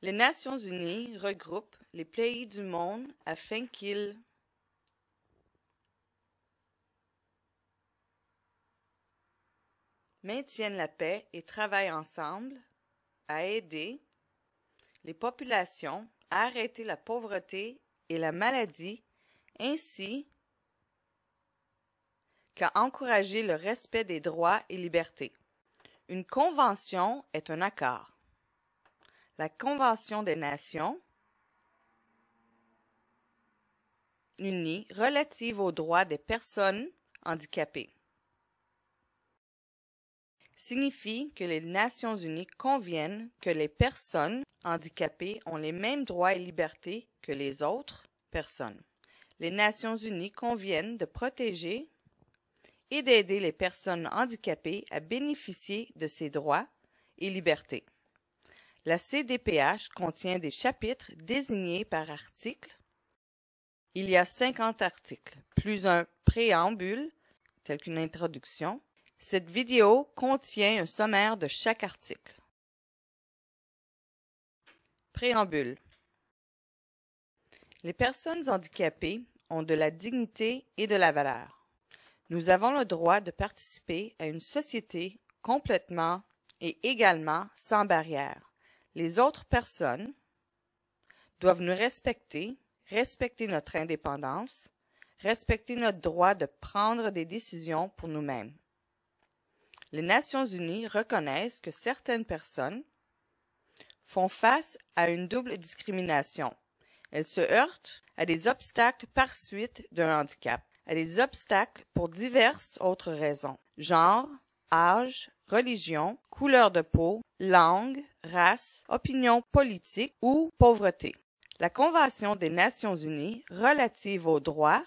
Les Nations unies regroupent les pays du monde afin qu'ils maintiennent la paix et travaillent ensemble à aider les populations à arrêter la pauvreté et la maladie, ainsi qu'à encourager le respect des droits et libertés. Une convention est un accord. La Convention des Nations unies relative aux droits des personnes handicapées signifie que les Nations unies conviennent que les personnes handicapées ont les mêmes droits et libertés que les autres personnes. Les Nations unies conviennent de protéger et d'aider les personnes handicapées à bénéficier de ces droits et libertés. La CDPH contient des chapitres désignés par article. Il y a 50 articles, plus un préambule, tel qu'une introduction. Cette vidéo contient un sommaire de chaque article. Préambule. Les personnes handicapées ont de la dignité et de la valeur. Nous avons le droit de participer à une société complètement et également sans barrière. Les autres personnes doivent nous respecter, respecter notre indépendance, respecter notre droit de prendre des décisions pour nous-mêmes. Les Nations unies reconnaissent que certaines personnes font face à une double discrimination. Elles se heurtent à des obstacles par suite d'un handicap, à des obstacles pour diverses autres raisons, genre, âge, religion, couleur de peau, langue, race, opinion politique ou pauvreté. La Convention des Nations unies relative aux droits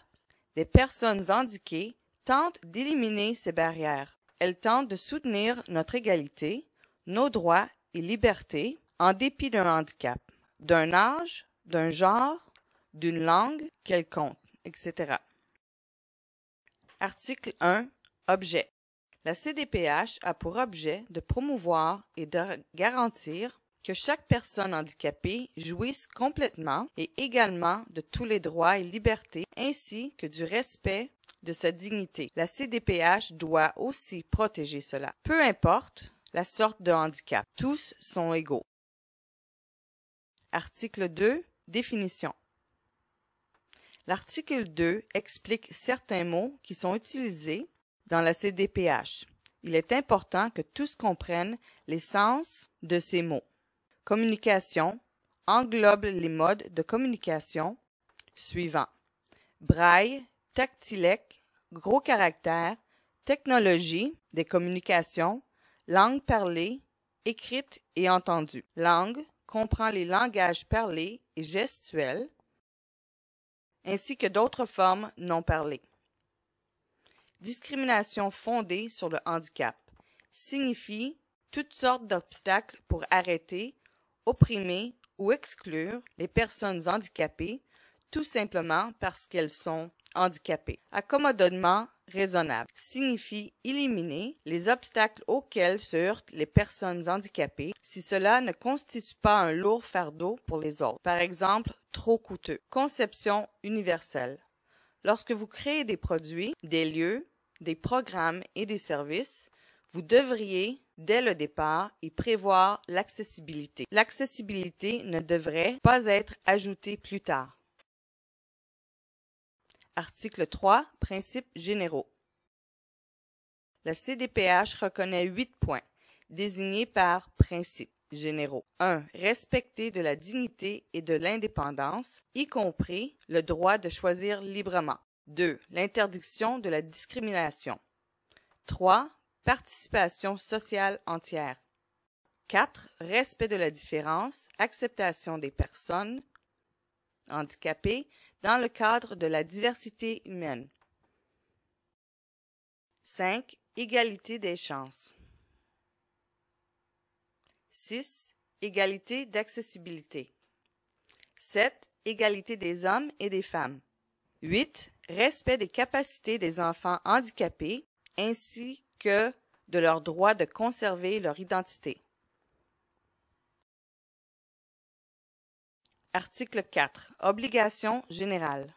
des personnes handicapées tente d'éliminer ces barrières. Elle tente de soutenir notre égalité, nos droits et libertés en dépit d'un handicap, d'un âge, d'un genre, d'une langue quelconque, etc. Article 1. Objet. La CDPH a pour objet de promouvoir et de garantir que chaque personne handicapée jouisse complètement et également de tous les droits et libertés ainsi que du respect de sa dignité. La CDPH doit aussi protéger cela. Peu importe la sorte de handicap, tous sont égaux. Article 2. Définition. L'article 2 explique certains mots qui sont utilisés dans la CDPH. Il est important que tous comprennent les sens de ces mots. Communication englobe les modes de communication suivants: braille, tactilec, gros caractères, technologie des communications, langue parlée, écrite et entendue. Langue comprend les langages parlés et gestuels, ainsi que d'autres formes non parlées. Discrimination fondée sur le handicap signifie toutes sortes d'obstacles pour arrêter, opprimer ou exclure les personnes handicapées tout simplement parce qu'elles sont handicapées. Accommodement raisonnable signifie éliminer les obstacles auxquels se heurtent les personnes handicapées si cela ne constitue pas un lourd fardeau pour les autres. Par exemple, trop coûteux. Conception universelle. Lorsque vous créez des produits, des lieux, des programmes et des services, vous devriez, dès le départ, y prévoir l'accessibilité. L'accessibilité ne devrait pas être ajoutée plus tard. Article 3. Principes généraux. La CDPH reconnaît 8 points, désignés par principes généraux. 1. Respecter de la dignité et de l'indépendance, y compris le droit de choisir librement. 2. L'interdiction de la discrimination. 3. Participation sociale entière. 4. Respect de la différence, acceptation des personnes handicapées dans le cadre de la diversité humaine. 5. Égalité des chances. 6. Égalité d'accessibilité. 7. Égalité des hommes et des femmes. 8. Respect des capacités des enfants handicapés ainsi que de leur droit de conserver leur identité. Article 4. Obligation générale.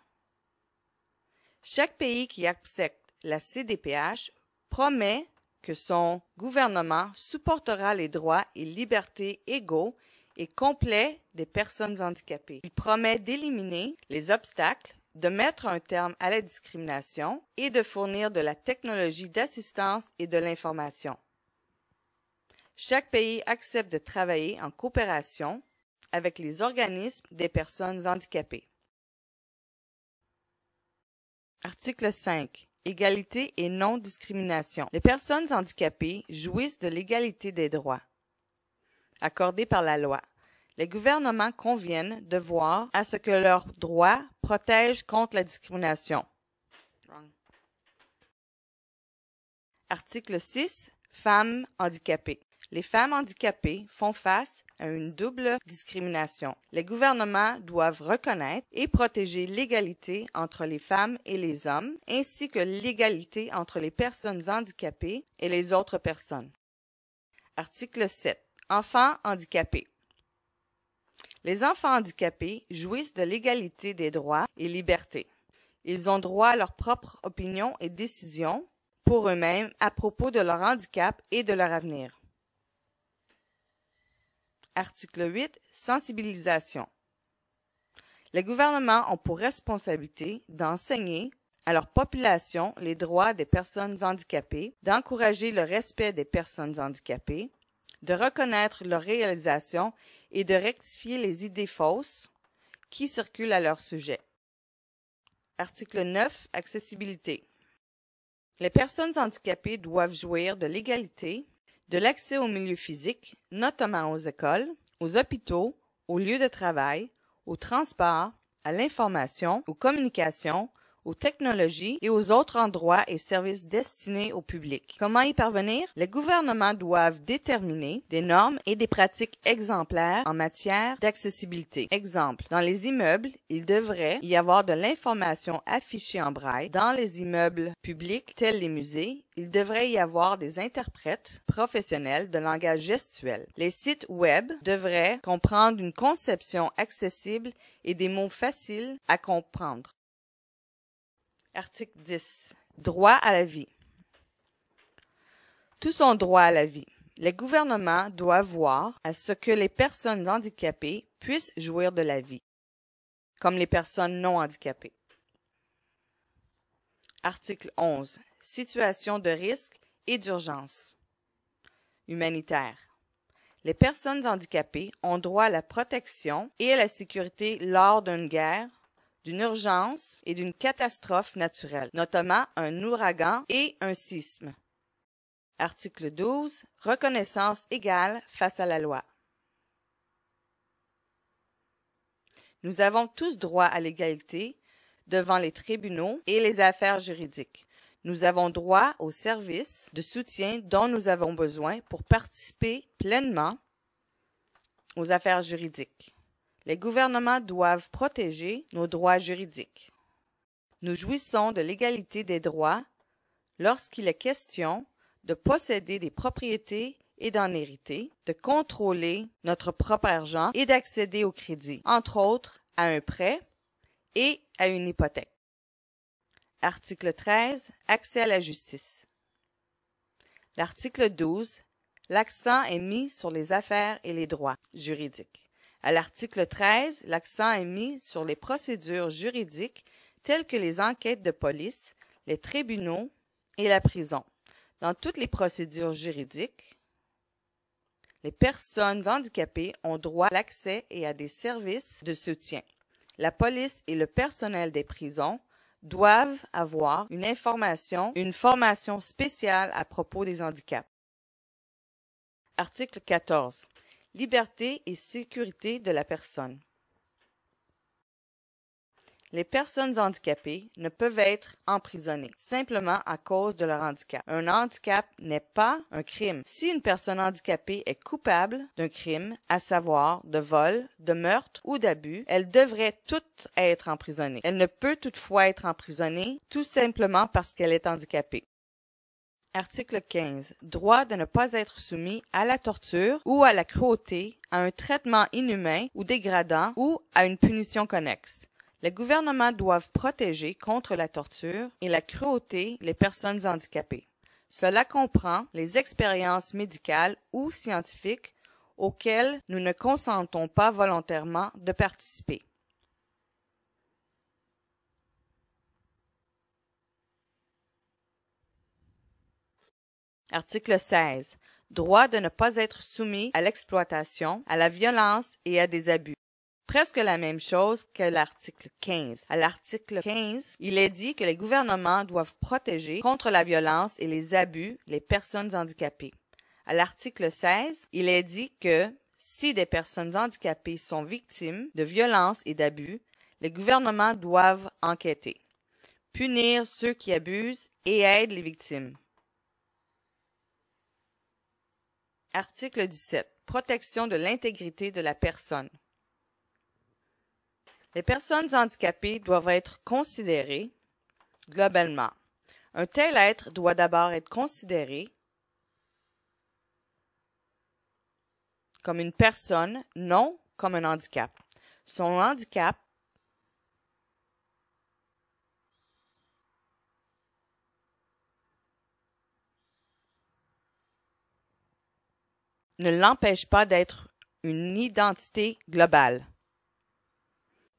Chaque pays qui accepte la CDPH promet que son gouvernement supportera les droits et libertés égaux et complets des personnes handicapées. Il promet d'éliminer les obstacles, de mettre un terme à la discrimination et de fournir de la technologie d'assistance et de l'information. Chaque pays accepte de travailler en coopération avec les organismes des personnes handicapées. Article 5. Égalité et non-discrimination. Les personnes handicapées jouissent de l'égalité des droits accordés par la loi. Les gouvernements conviennent de voir à ce que leurs droits protègent contre la discrimination. Article 6. Femmes handicapées. Les femmes handicapées font face à une double discrimination. Les gouvernements doivent reconnaître et protéger l'égalité entre les femmes et les hommes, ainsi que l'égalité entre les personnes handicapées et les autres personnes. Article 7. Enfants handicapés. Les enfants handicapés jouissent de l'égalité des droits et libertés. Ils ont droit à leur propre opinion et décision pour eux-mêmes à propos de leur handicap et de leur avenir. Article 8. Sensibilisation. Les gouvernements ont pour responsabilité d'enseigner à leur population les droits des personnes handicapées, d'encourager le respect des personnes handicapées, de reconnaître leurs réalisations et de rectifier les idées fausses qui circulent à leur sujet. Article 9. Accessibilité. Les personnes handicapées doivent jouir de l'égalité, de l'accès au milieu physique, notamment aux écoles, aux hôpitaux, aux lieux de travail, aux transports, à l'information, aux communications, aux technologies et aux autres endroits et services destinés au public. Comment y parvenir? Les gouvernements doivent déterminer des normes et des pratiques exemplaires en matière d'accessibilité. Exemple, dans les immeubles, il devrait y avoir de l'information affichée en braille. Dans les immeubles publics, tels les musées, il devrait y avoir des interprètes professionnels de langage gestuel. Les sites web devraient comprendre une conception accessible et des mots faciles à comprendre. Article 10. Droit à la vie. Tous ont droit à la vie. Les gouvernements doivent voir à ce que les personnes handicapées puissent jouir de la vie, comme les personnes non handicapées. Article 11. Situation de risque et d'urgence. Humanitaire. Les personnes handicapées ont droit à la protection et à la sécurité lors d'une guerre, d'une urgence et d'une catastrophe naturelle, notamment un ouragan et un sisme. Article 12. Reconnaissance égale face à la loi. Nous avons tous droit à l'égalité devant les tribunaux et les affaires juridiques. Nous avons droit aux services de soutien dont nous avons besoin pour participer pleinement aux affaires juridiques. Les gouvernements doivent protéger nos droits juridiques. Nous jouissons de l'égalité des droits lorsqu'il est question de posséder des propriétés et d'en hériter, de contrôler notre propre argent et d'accéder au crédit, entre autres à un prêt et à une hypothèque. Article 13. Accès à la justice. L'article 12. L'accent est mis sur les affaires et les droits juridiques. À l'article 13, l'accent est mis sur les procédures juridiques telles que les enquêtes de police, les tribunaux et la prison. Dans toutes les procédures juridiques, les personnes handicapées ont droit à l'accès et à des services de soutien. La police et le personnel des prisons doivent avoir une formation spéciale à propos des handicaps. Article 14. Liberté et sécurité de la personne. Les personnes handicapées ne peuvent être emprisonnées simplement à cause de leur handicap. Un handicap n'est pas un crime. Si une personne handicapée est coupable d'un crime, à savoir de vol, de meurtre ou d'abus, elle devrait toute être emprisonnée. Elle ne peut toutefois être emprisonnée tout simplement parce qu'elle est handicapée. Article 15. Droit de ne pas être soumis à la torture ou à la cruauté, à un traitement inhumain ou dégradant ou à une punition connexe. Les gouvernements doivent protéger contre la torture et la cruauté les personnes handicapées. Cela comprend les expériences médicales ou scientifiques auxquelles nous ne consentons pas volontairement de participer. Article 16. Droit de ne pas être soumis à l'exploitation, à la violence et à des abus. Presque la même chose que l'article 15. À l'article 15, il est dit que les gouvernements doivent protéger contre la violence et les abus les personnes handicapées. À l'article 16, il est dit que si des personnes handicapées sont victimes de violences et d'abus, les gouvernements doivent enquêter, punir ceux qui abusent et aident les victimes. Article 17. Protection de l'intégrité de la personne. Les personnes handicapées doivent être considérées globalement. Un tel être doit d'abord être considéré comme une personne, non comme un handicap. Son handicap ne l'empêche pas d'être une identité globale.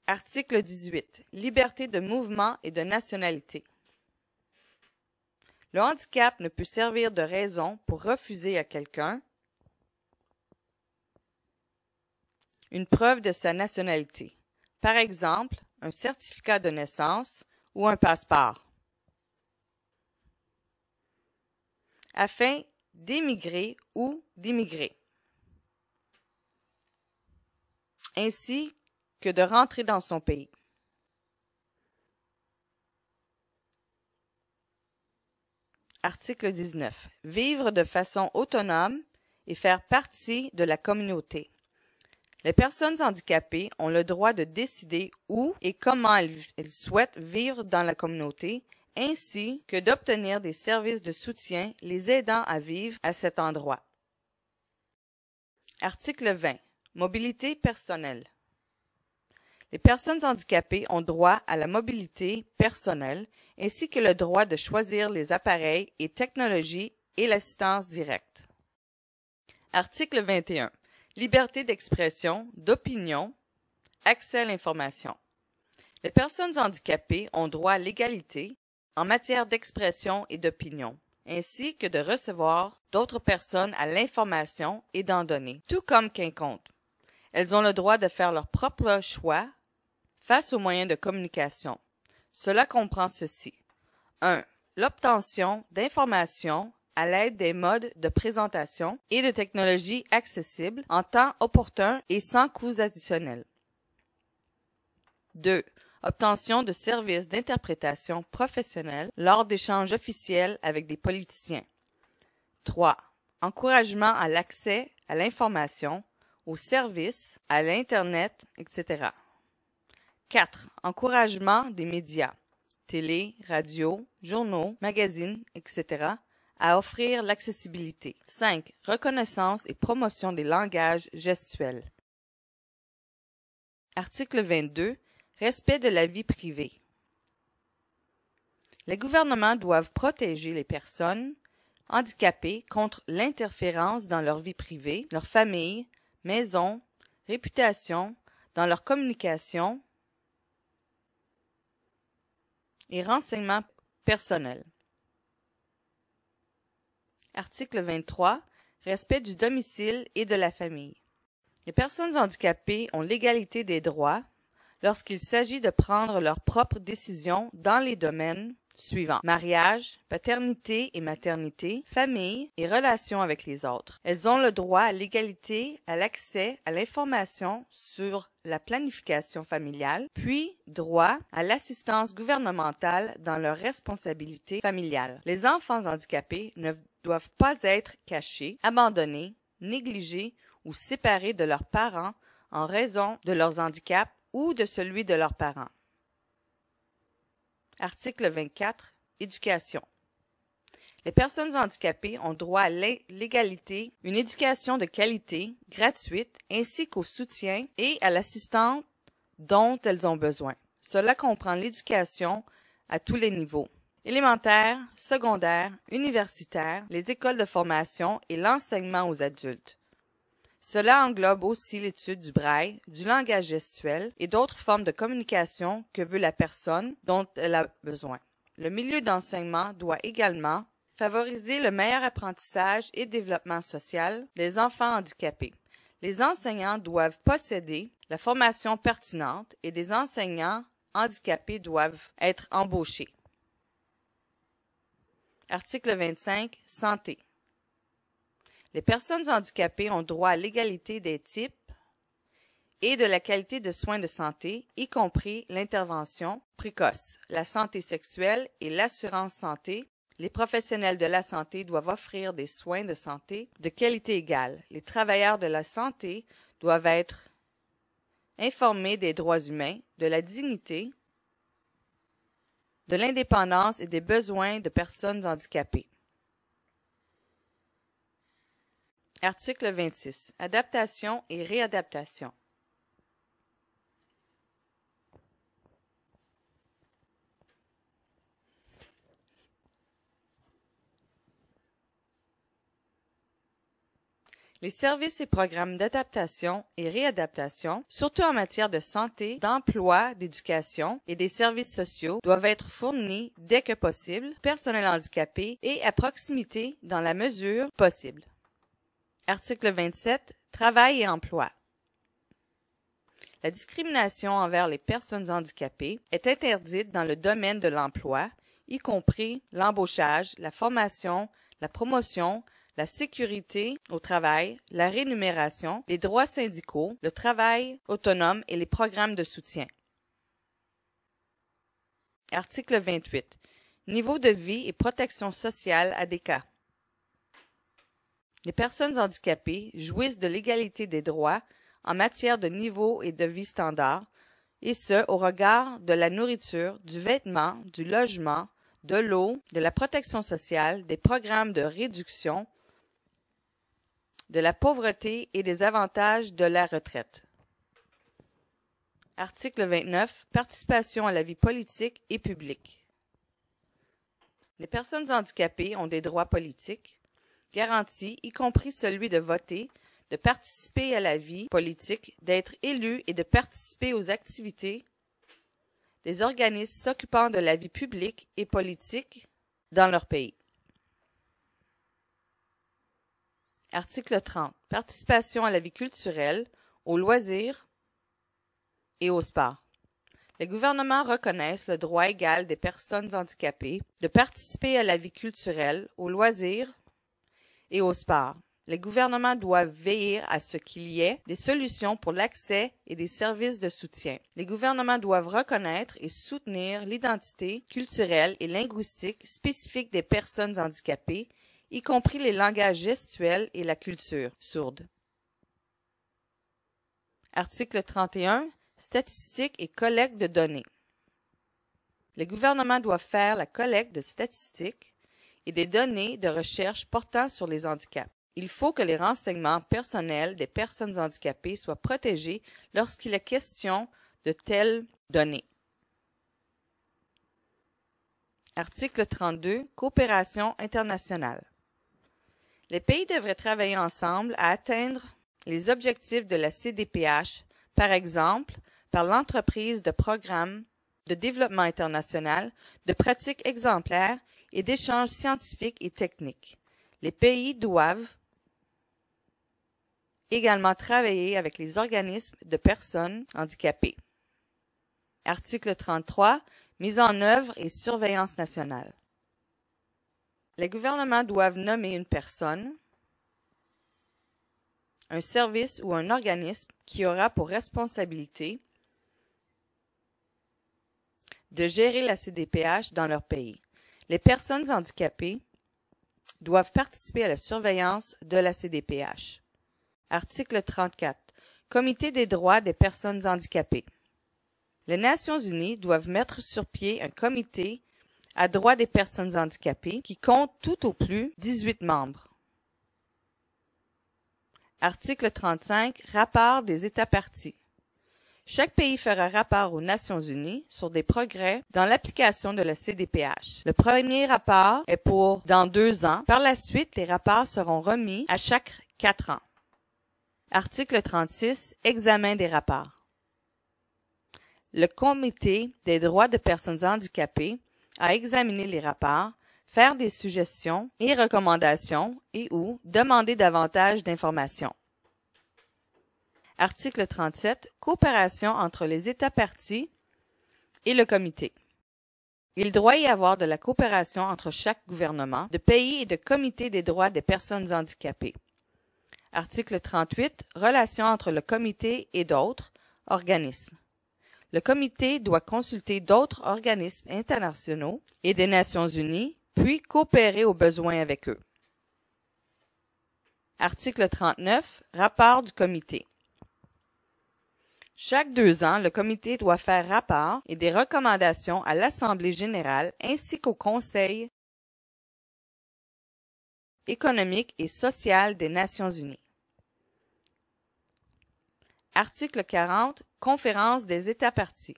Article 18. Liberté de mouvement et de nationalité. Le handicap ne peut servir de raison pour refuser à quelqu'un une preuve de sa nationalité, par exemple un certificat de naissance ou un passeport, afin d'émigrer ou d'immigrer, ainsi que de rentrer dans son pays. Article 19. Vivre de façon autonome et faire partie de la communauté. Les personnes handicapées ont le droit de décider où et comment elles souhaitent vivre dans la communauté, ainsi que d'obtenir des services de soutien les aidant à vivre à cet endroit. Article 20. Mobilité personnelle. Les personnes handicapées ont droit à la mobilité personnelle ainsi que le droit de choisir les appareils et technologies et l'assistance directe. Article 21. Liberté d'expression, d'opinion, accès à l'information. Les personnes handicapées ont droit à l'égalité en matière d'expression et d'opinion, ainsi que de recevoir d'autres personnes à l'information et d'en donner, tout comme quiconque. Elles ont le droit de faire leur propre choix face aux moyens de communication. Cela comprend ceci. 1. L'obtention d'informations à l'aide des modes de présentation et de technologies accessibles en temps opportun et sans coûts additionnels. 2. Obtention de services d'interprétation professionnelle lors d'échanges officiels avec des politiciens. 3. Encouragement à l'accès à l'information, aux services, à l'Internet, etc. 4. Encouragement des médias, télé, radio, journaux, magazines, etc., à offrir l'accessibilité. 5. Reconnaissance et promotion des langages gestuels. Article 22. Respect de la vie privée. Les gouvernements doivent protéger les personnes handicapées contre l'interférence dans leur vie privée, leur famille, maison, réputation, dans leur communication et renseignements personnels. Article 23. Respect du domicile et de la famille. Les personnes handicapées ont l'égalité des droits lorsqu'il s'agit de prendre leurs propres décisions dans les domaines suivants: mariage, paternité et maternité, famille et relations avec les autres. Elles ont le droit à l'égalité, à l'accès à l'information sur la planification familiale, puis droit à l'assistance gouvernementale dans leurs responsabilités familiales. Les enfants handicapés ne doivent pas être cachés, abandonnés, négligés ou séparés de leurs parents en raison de leurs handicaps ou de celui de leurs parents. Article 24. Éducation. Les personnes handicapées ont droit à l'égalité, une éducation de qualité, gratuite, ainsi qu'au soutien et à l'assistance dont elles ont besoin. Cela comprend l'éducation à tous les niveaux: élémentaire, secondaire, universitaire, les écoles de formation et l'enseignement aux adultes. Cela englobe aussi l'étude du braille, du langage gestuel et d'autres formes de communication que veut la personne dont elle a besoin. Le milieu d'enseignement doit également favoriser le meilleur apprentissage et développement social des enfants handicapés. Les enseignants doivent posséder la formation pertinente et des enseignants handicapés doivent être embauchés. Article 25. Santé. Les personnes handicapées ont droit à l'égalité des types et de la qualité de soins de santé, y compris l'intervention précoce, la santé sexuelle et l'assurance santé. Les professionnels de la santé doivent offrir des soins de santé de qualité égale. Les travailleurs de la santé doivent être informés des droits humains, de la dignité, de l'indépendance et des besoins de personnes handicapées. Article 26. Adaptation et réadaptation. Les services et programmes d'adaptation et réadaptation, surtout en matière de santé, d'emploi, d'éducation et des services sociaux, doivent être fournis dès que possible au personnel handicapé et à proximité dans la mesure possible. Article 27. Travail et emploi. La discrimination envers les personnes handicapées est interdite dans le domaine de l'emploi, y compris l'embauchage, la formation, la promotion, la sécurité au travail, la rémunération, les droits syndicaux, le travail autonome et les programmes de soutien. Article 28. Niveau de vie et protection sociale ADK. Les personnes handicapées jouissent de l'égalité des droits en matière de niveau et de vie standard, et ce, au regard de la nourriture, du vêtement, du logement, de l'eau, de la protection sociale, des programmes de réduction de la pauvreté et des avantages de la retraite. Article 29. Participation à la vie politique et publique. Les personnes handicapées ont des droits politiques garantis, y compris celui de voter, de participer à la vie politique, d'être élu et de participer aux activités des organismes s'occupant de la vie publique et politique dans leur pays. Article 30. Participation à la vie culturelle, aux loisirs et au sport. Les gouvernements reconnaissent le droit égal des personnes handicapées de participer à la vie culturelle, aux loisirs et au sport. Les gouvernements doivent veiller à ce qu'il y ait des solutions pour l'accès et des services de soutien. Les gouvernements doivent reconnaître et soutenir l'identité culturelle et linguistique spécifique des personnes handicapées, y compris les langages gestuels et la culture sourde. Article 31. Statistiques et collecte de données. Les gouvernements doivent faire la collecte de statistiques et des données de recherche portant sur les handicaps. Il faut que les renseignements personnels des personnes handicapées soient protégés lorsqu'il est question de telles données. Article 32. Coopération internationale. Les pays devraient travailler ensemble à atteindre les objectifs de la CDPH, par exemple, par l'entreprise de programmes de développement international, de pratiques exemplaires et d'échanges scientifiques et techniques. Les pays doivent également travailler avec les organismes de personnes handicapées. Article 33. Mise en œuvre et surveillance nationale. Les gouvernements doivent nommer une personne, un service ou un organisme qui aura pour responsabilité de gérer la CDPH dans leur pays. Les personnes handicapées doivent participer à la surveillance de la CDPH. Article 34. Comité des droits des personnes handicapées. Les Nations unies doivent mettre sur pied un comité à droit des personnes handicapées qui compte tout au plus 18 membres. Article 35. Rapport des États parties. Chaque pays fera rapport aux Nations unies sur des progrès dans l'application de la CDPH. Le premier rapport est pour dans 2 ans. Par la suite, les rapports seront remis à chaque 4 ans. Article 36. Examen des rapports. Le Comité des droits de personnes handicapées a examiné les rapports, faire des suggestions et recommandations et ou demander davantage d'informations. Article 37. Coopération entre les États parties et le Comité. Il doit y avoir de la coopération entre chaque gouvernement de pays et de Comité des droits des personnes handicapées. Article 38. Relations entre le Comité et d'autres organismes. Le Comité doit consulter d'autres organismes internationaux et des Nations unies, puis coopérer aux besoins avec eux. Article 39. Rapport du Comité. Chaque 2 ans, le Comité doit faire rapport et des recommandations à l'Assemblée générale ainsi qu'au Conseil économique et social des Nations unies. Article 40. Conférence des États parties.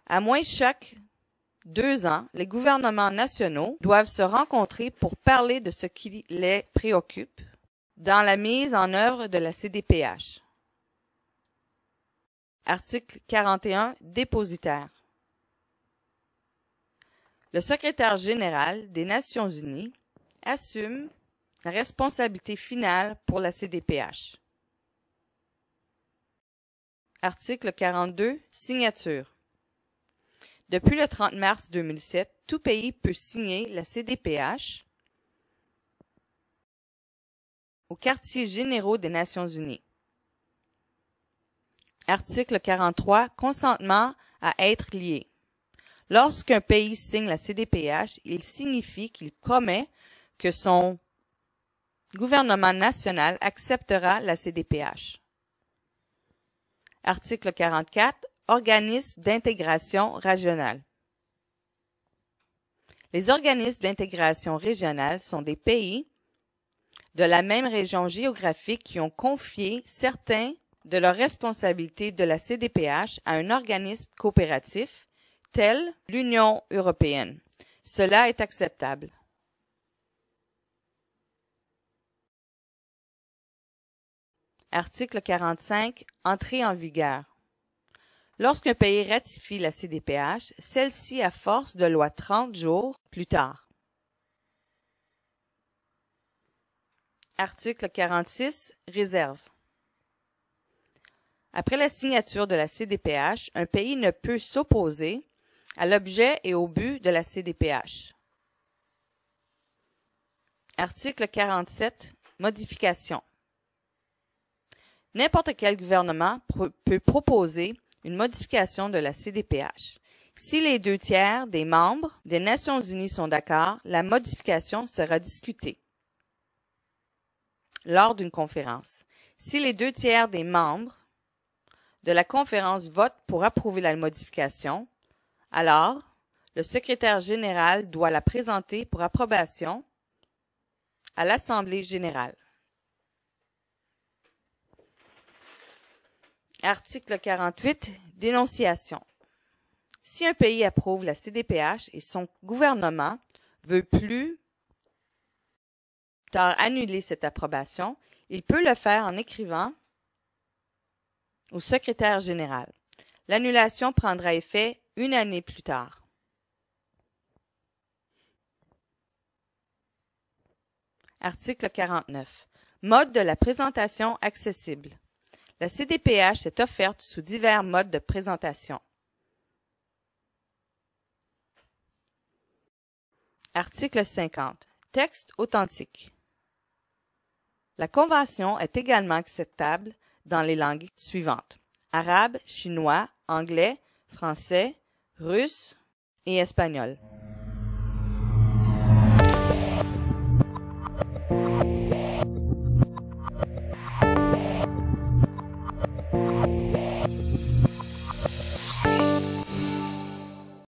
À moins chaque 2 ans, les gouvernements nationaux doivent se rencontrer pour parler de ce qui les préoccupe dans la mise en œuvre de la CDPH. Article 41. Dépositaire. Le secrétaire général des Nations unies assume la responsabilité finale pour la CDPH. Article 42. Signature. Depuis le 30 mars 2007, tout pays peut signer la CDPH aux quartiers généraux des Nations unies. Article 43. Consentement à être lié. Lorsqu'un pays signe la CDPH, il signifie qu'il promet que son gouvernement national acceptera la CDPH. Article 44. Organismes d'intégration régionale. Les organismes d'intégration régionale sont des pays de la même région géographique qui ont confié certains de leurs responsabilités de la CDPH à un organisme coopératif, tel l'Union européenne. Cela est acceptable. Article 45. Entrée en vigueur. Lorsqu'un pays ratifie la CDPH, celle-ci a force de loi 30 jours plus tard. Article 46. Réserve. Après la signature de la CDPH, un pays ne peut s'opposer à l'objet et au but de la CDPH. Article 47. Modification. N'importe quel gouvernement peut proposer une modification de la CDPH. Si les 2/3 des membres des Nations unies sont d'accord, la modification sera discutée lors d'une conférence. Si les 2/3 des membres de la conférence votent pour approuver la modification, alors le secrétaire général doit la présenter pour approbation à l'Assemblée générale. Article 48. Dénonciation. Si un pays approuve la CDPH et son gouvernement veut plus tard annuler cette approbation, il peut le faire en écrivant au secrétaire général. L'annulation prendra effet 1 année plus tard. Article 49. Mode de la présentation accessible. La CDPH est offerte sous divers modes de présentation. Article 50. Texte authentique. La Convention est également acceptable dans les langues suivantes: arabe, chinois, anglais, français, russe et espagnol.